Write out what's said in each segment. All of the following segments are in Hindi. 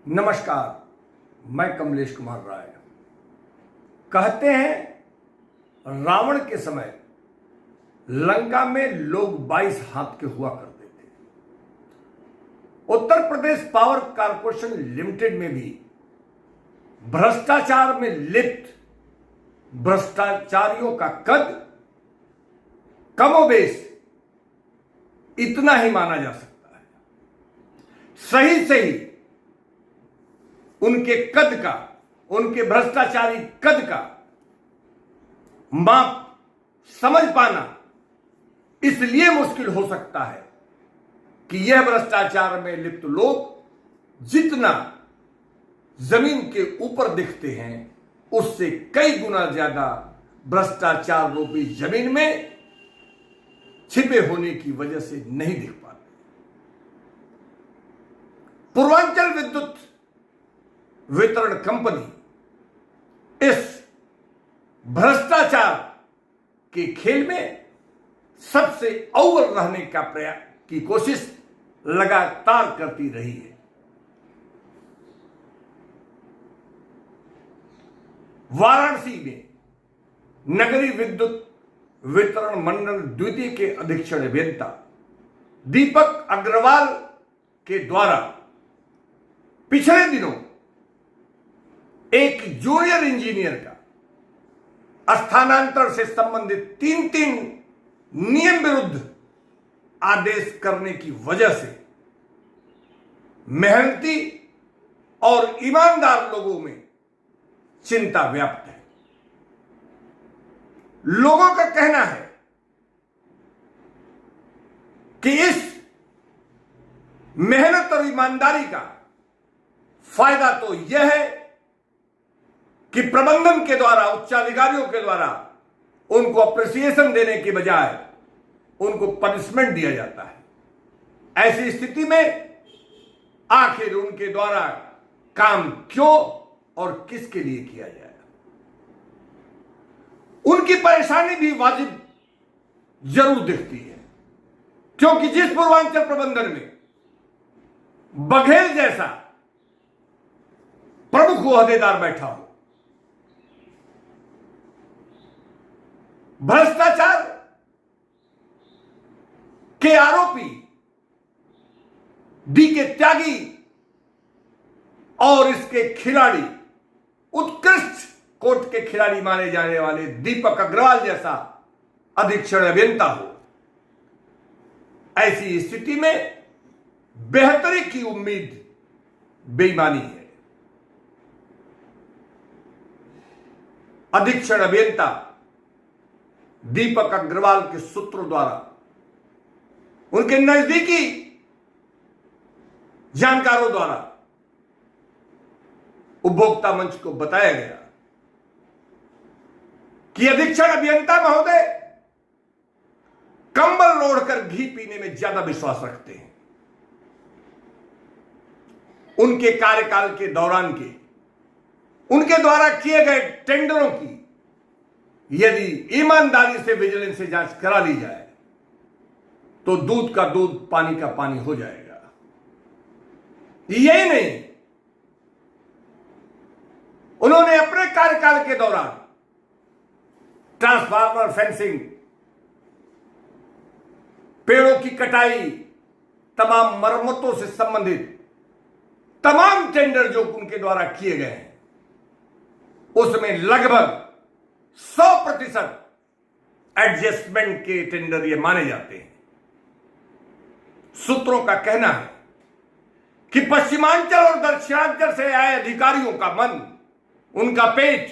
नमस्कार, मैं कमलेश कुमार राय। कहते हैं रावण के समय लंका में लोग 22 हाथ के हुआ करते थे। Uttar Pradesh power corporation limited में भी भ्रष्टाचार में लिप्त भ्रष्टाचारियों का कद कमोबेश इतना ही माना जा सकता है। सही सही उनके कद का, उनके भ्रष्टाचारी कद का माप समझ पाना इसलिए मुश्किल हो सकता है कि यह भ्रष्टाचार में लिप्त लोग जितना जमीन के ऊपर दिखते हैं उससे कई गुना ज्यादा भ्रष्टाचार रूपी जमीन में छिपे होने की वजह से नहीं दिख पाते। पूर्वांचल विद्युत वितरण कंपनी इस भ्रष्टाचार के खेल में सबसे अव्वल रहने का प्रयास की कोशिश लगातार करती रही है। वाराणसी में नगरीय विद्युत वितरण मंडल द्वितीय के अधीक्षण अभियंता दीपक अग्रवाल के द्वारा पिछले दिनों एक जूनियर इंजीनियर का स्थानांतरण से संबंधित तीन नियम विरुद्ध आदेश करने की वजह से मेहनती और ईमानदार लोगों में चिंता व्याप्त है। लोगों का कहना है कि इस मेहनत और ईमानदारी का फायदा तो यह है कि प्रबंधन के द्वारा, उच्चाधिकारियों के द्वारा उनको अप्रिसिएशन देने के बजाय उनको पनिशमेंट दिया जाता है। ऐसी स्थिति में आखिर उनके द्वारा काम क्यों और किसके लिए किया जाए? उनकी परेशानी भी वाजिब जरूर दिखती है, क्योंकि जिस पूर्वांचल प्रबंधन में बघेल जैसा प्रमुख ओहदेदार बैठा हो, भ्रष्टाचार के आरोपी डी के त्यागी और इसके खिलाड़ी, उत्कृष्ट कोर्ट के खिलाड़ी माने जाने वाले दीपक अग्रवाल जैसा अधीक्षण अभियंता हो, ऐसी स्थिति में बेहतरी की उम्मीद बेईमानी है। अधीक्षण अभियंता दीपक अग्रवाल के सूत्रों द्वारा उनके नजदीकी जानकारों द्वारा उपभोक्ता मंच को बताया गया कि अधीक्षण अभियंता महोदय कंबल ओढ़कर घी पीने में ज्यादा विश्वास रखते हैं। उनके कार्यकाल के दौरान के उनके द्वारा किए गए टेंडरों की यदि ईमानदारी से विजिलेंस से जांच करा ली जाए तो दूध का दूध, पानी का पानी हो जाएगा। यही नहीं, उन्होंने अपने कार्यकाल के दौरान ट्रांसफार्मर फेंसिंग, पेड़ों की कटाई, तमाम मरम्मतों से संबंधित तमाम टेंडर जो उनके द्वारा किए गए हैं उसमें लगभग 100% एडजस्टमेंट के टेंडर ये माने जाते हैं। सूत्रों का कहना है कि पश्चिमांचल और दक्षिणांचल से आए अधिकारियों का मन, उनका पेट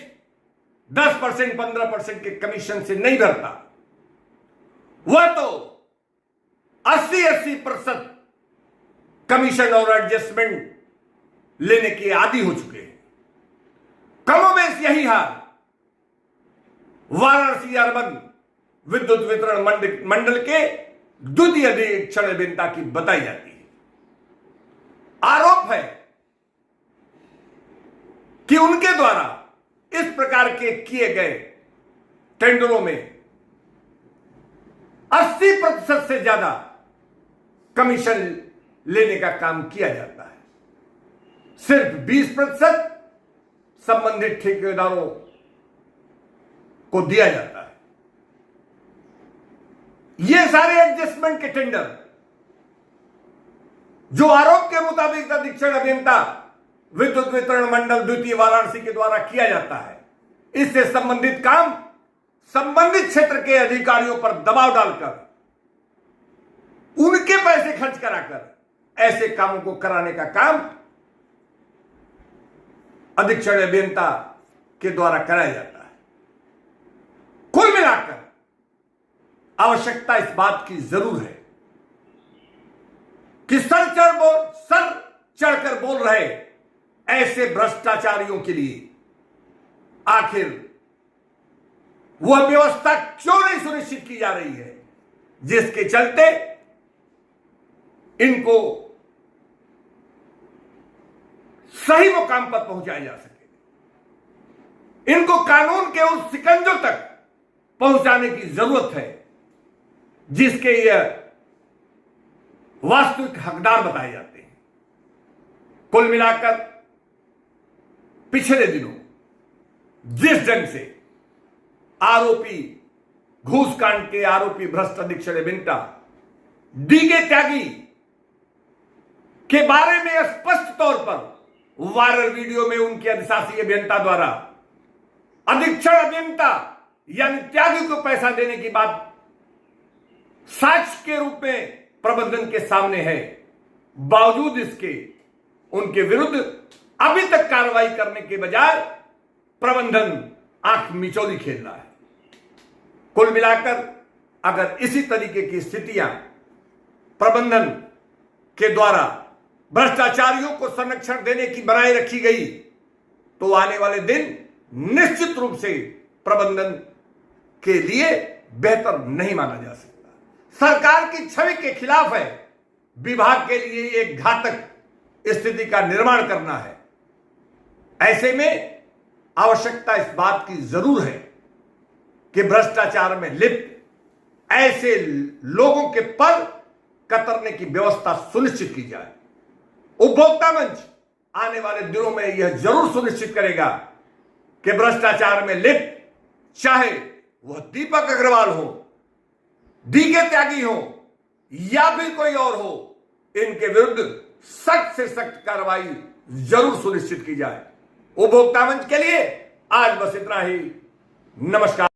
10% 15% के कमीशन से नहीं भरता, वह तो 80% कमीशन और एडजस्टमेंट लेने के आदी हो चुके हैं। कमोबेश यही हाल वाराणसी अर्बन विद्युत वितरण मंडल के द्वितीय अधीक्षण अभियंता की बताई जाती है। आरोप है कि उनके द्वारा इस प्रकार के किए गए टेंडरों में 80% से ज्यादा कमीशन लेने का काम किया जाता है। सिर्फ 20% संबंधित ठेकेदारों को दिया जाता है। ये सारे एडजस्टमेंट के टेंडर जो आरोप के मुताबिक अधीक्षण अभियंता विद्युत वितरण मंडल द्वितीय वाराणसी के द्वारा किया जाता है, इससे संबंधित काम संबंधित क्षेत्र के अधिकारियों पर दबाव डालकर उनके पैसे खर्च कराकर ऐसे कामों को कराने का काम अधीक्षण अभियंता के द्वारा कराया जाता है। कुल मिलाकर आवश्यकता इस बात की जरूर है कि सर चढ़कर बोल रहे ऐसे भ्रष्टाचारियों के लिए आखिर वह व्यवस्था क्यों नहीं सुनिश्चित की जा रही है जिसके चलते इनको सही मुकाम पर पहुंचाया जा सके। इनको कानून के उस सिकंजों तक पहुंचाने की जरूरत है जिसके यह वास्तविक हकदार बताए जाते हैं। कुल मिलाकर पिछले दिनों जिस ढंग से आरोपी घूस कांड के आरोपी भ्रष्ट अधीक्षण अभियंता डीके त्यागी के बारे में स्पष्ट तौर पर वायरल वीडियो में उनके अधिशासी अभियंता द्वारा अधीक्षण अभियंता यानी त्यागी को पैसा देने की बात साक्ष्य के रूप में प्रबंधन के सामने है, बावजूद इसके उनके विरुद्ध अभी तक कार्रवाई करने के बजाय प्रबंधन आंख मिचौली खेल रहा है। कुल मिलाकर अगर इसी तरीके की स्थितियां प्रबंधन के द्वारा भ्रष्टाचारियों को संरक्षण देने की बनाए रखी गई तो आने वाले दिन निश्चित रूप से प्रबंधन के लिए बेहतर नहीं माना जा सकता। सरकार की छवि के खिलाफ है, विभाग के लिए एक घातक स्थिति का निर्माण करना है। ऐसे में आवश्यकता इस बात की जरूर है कि भ्रष्टाचार में लिप्त ऐसे लोगों के पर कतरने की व्यवस्था सुनिश्चित की जाए। उपभोक्ता मंच आने वाले दिनों में यह जरूर सुनिश्चित करेगा कि भ्रष्टाचार में लिप्त चाहे वह दीपक अग्रवाल हो, डीके त्यागी हो या फिर कोई और हो, इनके विरुद्ध सख्त से सख्त कार्रवाई जरूर सुनिश्चित की जाए। उपभोक्ता मंच के लिए आज बस इतना ही। नमस्कार।